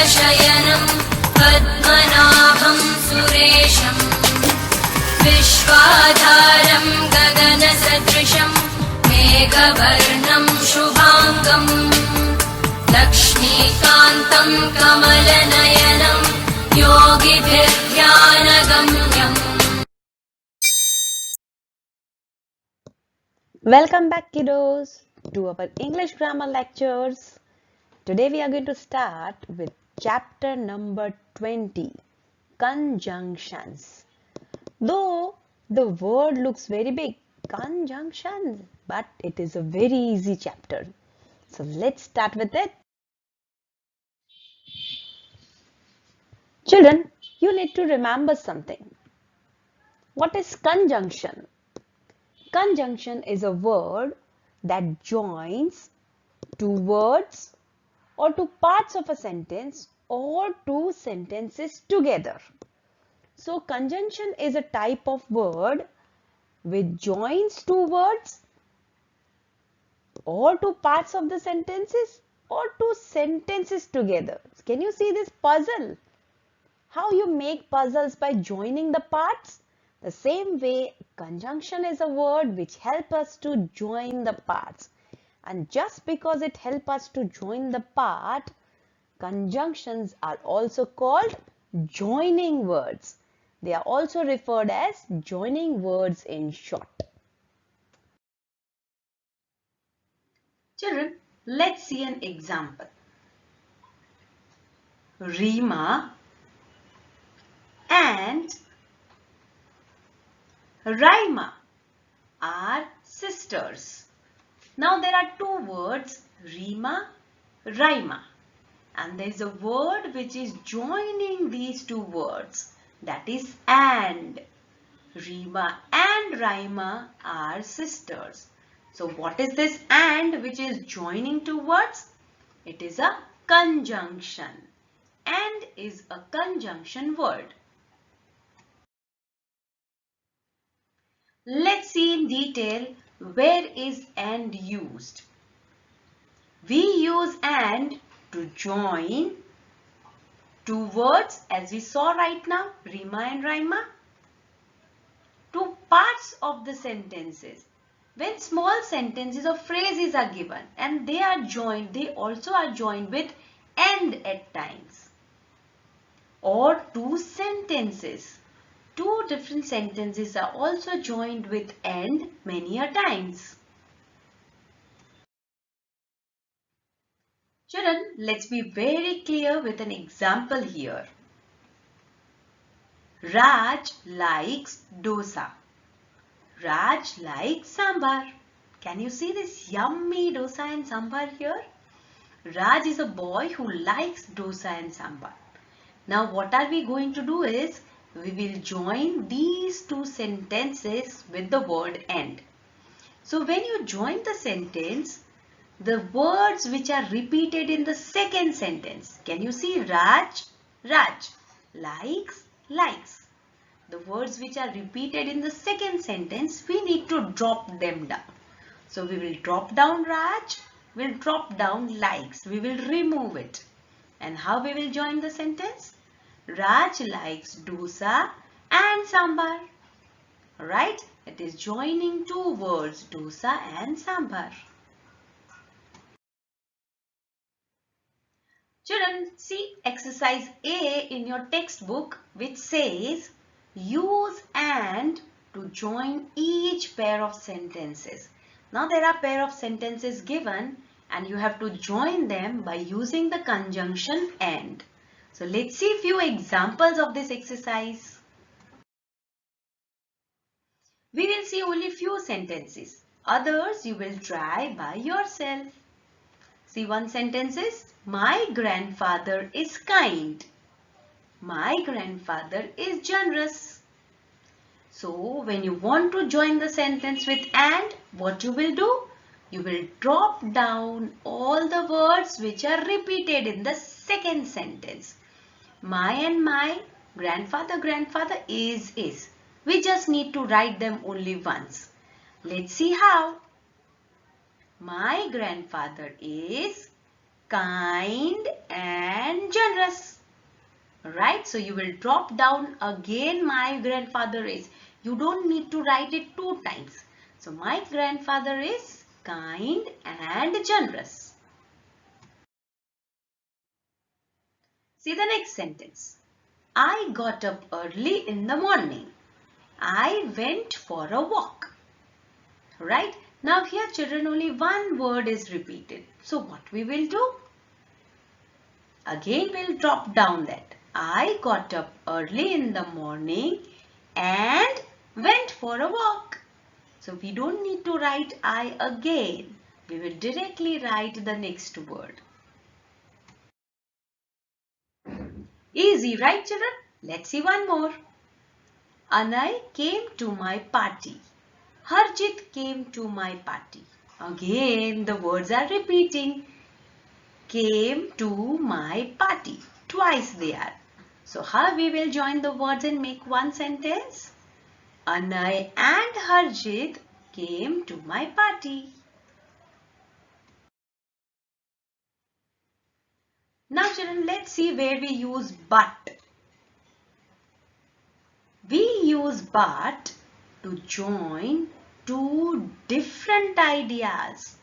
शयनं पद्मनाभं सुरेशं विश्वाधारं गगनसदृशं मेघवर्णं शुभाङ्गं लक्ष्मीकान्तं कमलनयनं योगिभिर्ध्यानगम्यम्. Welcome back, kiddos, to our English grammar lectures. Today we are going to start with chapter number 20, conjunctions. Though the word looks very big, conjunctions, but it is a very easy chapter. So let's start with it. Children, you need to remember something. What is conjunction? Conjunction is a word that joins two words or two parts of a sentence or two sentences together. So conjunction is a type of word which joins two words or two parts of the sentences or two sentences together. Can you see this puzzle? How you make puzzles by joining the parts? The same way, conjunction is a word which helps us to join the parts. And just because it helps us to join the part, conjunctions are also called joining words. They are also referred as joining words in short. Children, let's see an example. Rima and Raima are sisters. Now there are two words, Rima, Raima, and there is a word which is joining these two words, that is and. Rima and Raima are sisters. So what is this and which is joining two words? It is a conjunction. And is a conjunction word. Let's see in detail where is and used. We use and to join two words as we saw right now, Rima and Raima, to parts of the sentences. When small sentences or phrases are given and they are joined, they also are joined with and at times. Or two sentences. Two different sentences are also joined with and many a times. Children, let's be very clear with an example here. Raj likes dosa. Raj likes sambar. Can you see this yummy dosa and sambar here? Raj is a boy who likes dosa and sambar. Now what are we going to do is, we will join these two sentences with the word and. So when you join the sentence, the words which are repeated in the second sentence, can you see Raj, Raj, likes, likes. The words which are repeated in the second sentence, we need to drop them down. So we will drop down Raj, we'll drop down likes, we will remove it. And how we will join the sentence? Raj likes dosa and sambar. Alright, it is joining two words, dosa and sambar. Children, see exercise A in your textbook which says use and to join each pair of sentences. Now there are pair of sentences given and you have to join them by using the conjunction and. So let's see a few examples of this exercise. We will see only few sentences. Others you will try by yourself. See, one sentence is, my grandfather is kind. My grandfather is generous. So when you want to join the sentence with and, what you will do? You will drop down all the words which are repeated in the second sentence. My and my, grandfather, grandfather, is. We just need to write them only once. Let's see how. My grandfather is kind and generous. Right? So you will drop down again my grandfather is. You don't need to write it 2 times. So my grandfather is kind and generous. See the next sentence. I got up early in the morning. I went for a walk. Right? Now here children, only one word is repeated. So what we will do? Again we'll drop down that. I got up early in the morning and went for a walk. So we don't need to write I again. We will directly write the next word. Easy, right children? Let's see one more. Anay came to my party. Harjit came to my party. Again the words are repeating. Came to my party. Twice they are. So how we will join the words and make one sentence? Anay and Harjit came to my party. Now children, let's see where we use but. We use but to join two different ideas.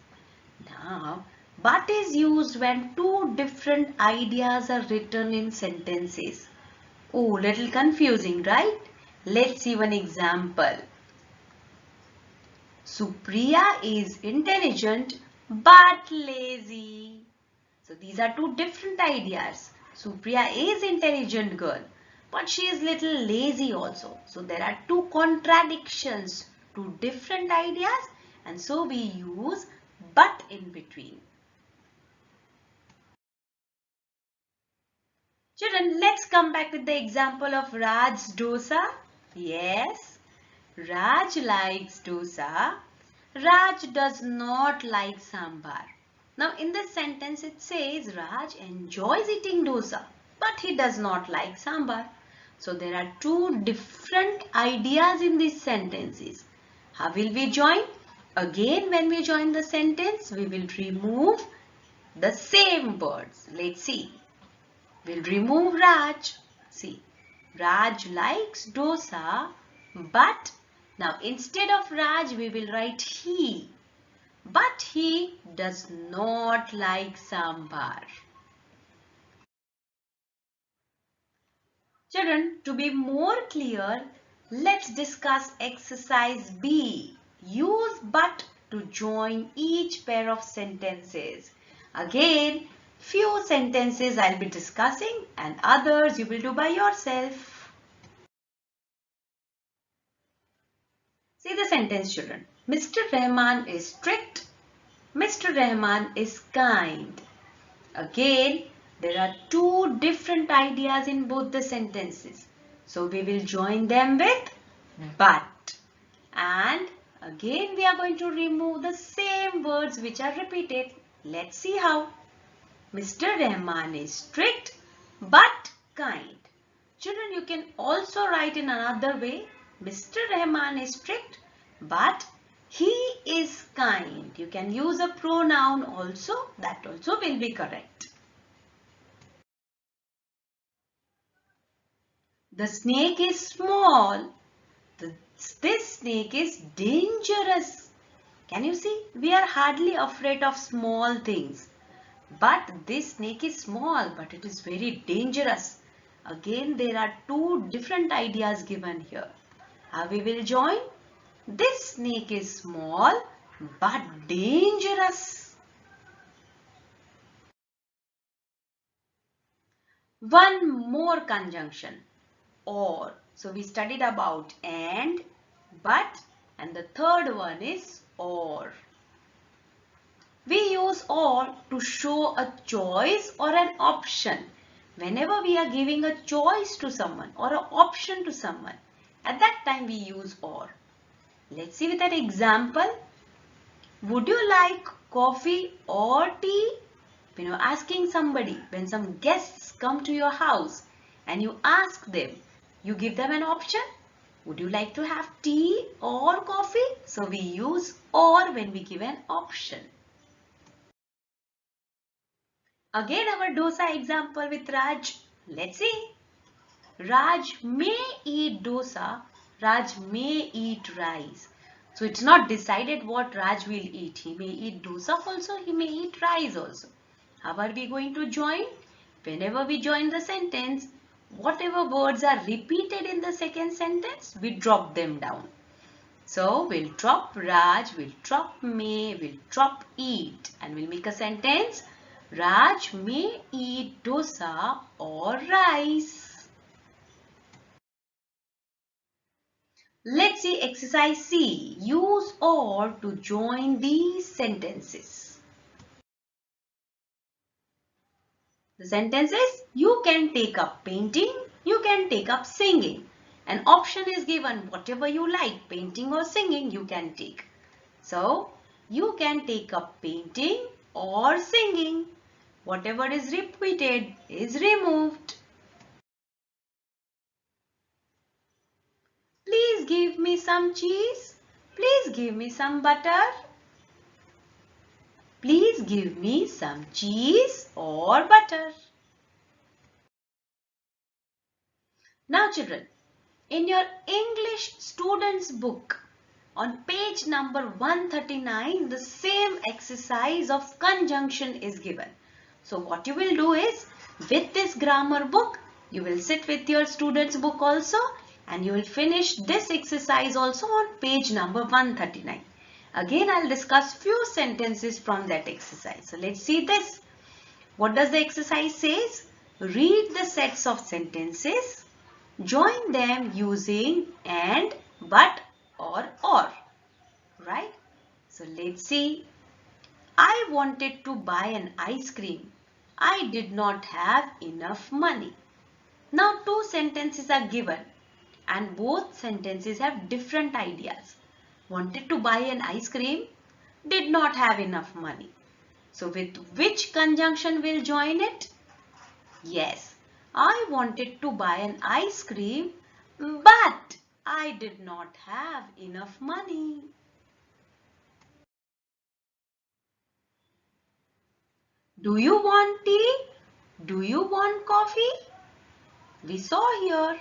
Now, but is used when two different ideas are written in sentences. Oh, little confusing, right? Let's see one example. Supriya is intelligent but lazy. So these are two different ideas. Supriya is intelligent girl, but she is little lazy also. So there are two contradictions, two different ideas, and so we use but in between. Children, let's come back with the example of Raj's dosa. Yes, Raj likes dosa. Raj does not like sambar. Now in this sentence it says Raj enjoys eating dosa, but he does not like sambar. So there are two different ideas in these sentences. How will we join? Again, when we join the sentence, we will remove the same words. Let's see. We'll remove Raj. See, Raj likes dosa, but now instead of Raj, we will write he. But he does not like sambar. Children, to be more clear, let's discuss exercise B. Use but to join each pair of sentences. Again, few sentences I'll be discussing and others you will do by yourself. See the sentence, children. Mr. Rahman is strict. Mr. Rahman is kind. Again, there are two different ideas in both the sentences. So we will join them with but. And again we are going to remove the same words which are repeated. Let's see how. Mr. Rahman is strict but kind. Children, you can also write in another way. Mr. Rahman is strict but he is kind. You can use a pronoun also. That also will be correct. The snake is small. This snake is dangerous. Can you see? We are hardly afraid of small things. But this snake is small, but it is very dangerous. Again, there are two different ideas given here. How we will join? This snake is small, but dangerous. One more conjunction. Or. So we studied about and, but, and the third one is or. We use or to show a choice or an option. Whenever we are giving a choice to someone or an option to someone, at that time we use or. Let's see with an example. Would you like coffee or tea? When you're asking somebody, when some guests come to your house and you ask them, you give them an option. Would you like to have tea or coffee? So we use or when we give an option. Again our dosa example with Raj. Let's see. Raj may eat dosa. Raj may eat rice. So it's not decided what Raj will eat. He may eat dosa also. He may eat rice also. How are we going to join? Whenever we join the sentence, whatever words are repeated in the second sentence, we drop them down. So we'll drop Raj, we'll drop may, we'll drop eat, and we'll make a sentence. Raj may eat dosa or rice. Let's see exercise C. Use or to join these sentences. The sentence is, you can take up painting, you can take up singing. An option is given, whatever you like, painting or singing, you can take. So, you can take up painting or singing. Whatever is repeated is removed. Please give me some cheese. Please give me some butter. Please give me some cheese or butter. Now children, in your English student's book, on page number 139, the same exercise of conjunction is given. So what you will do is, with this grammar book, you will sit with your student's book also and you will finish this exercise also on page number 139. Again, I'll discuss few sentences from that exercise. So let's see this. What does the exercise says? Read the sets of sentences. Join them using and, but or. Right? So let's see. I wanted to buy an ice cream. I did not have enough money. Now two sentences are given and both sentences have different ideas. Wanted to buy an ice cream, did not have enough money. So with which conjunction will join it? Yes, I wanted to buy an ice cream, but I did not have enough money. Do you want tea? Do you want coffee? We saw here.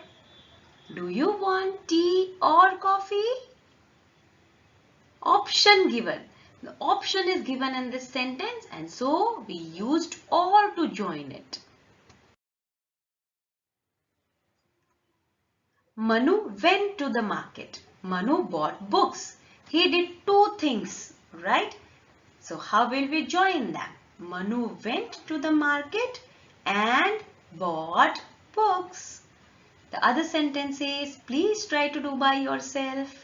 Do you want tea or coffee? Option given. The option is given in this sentence and so we used or to join it. Manu went to the market. Manu bought books. He did two things, right? So how will we join them? Manu went to the market and bought books. The other sentence is, please try to do by yourself.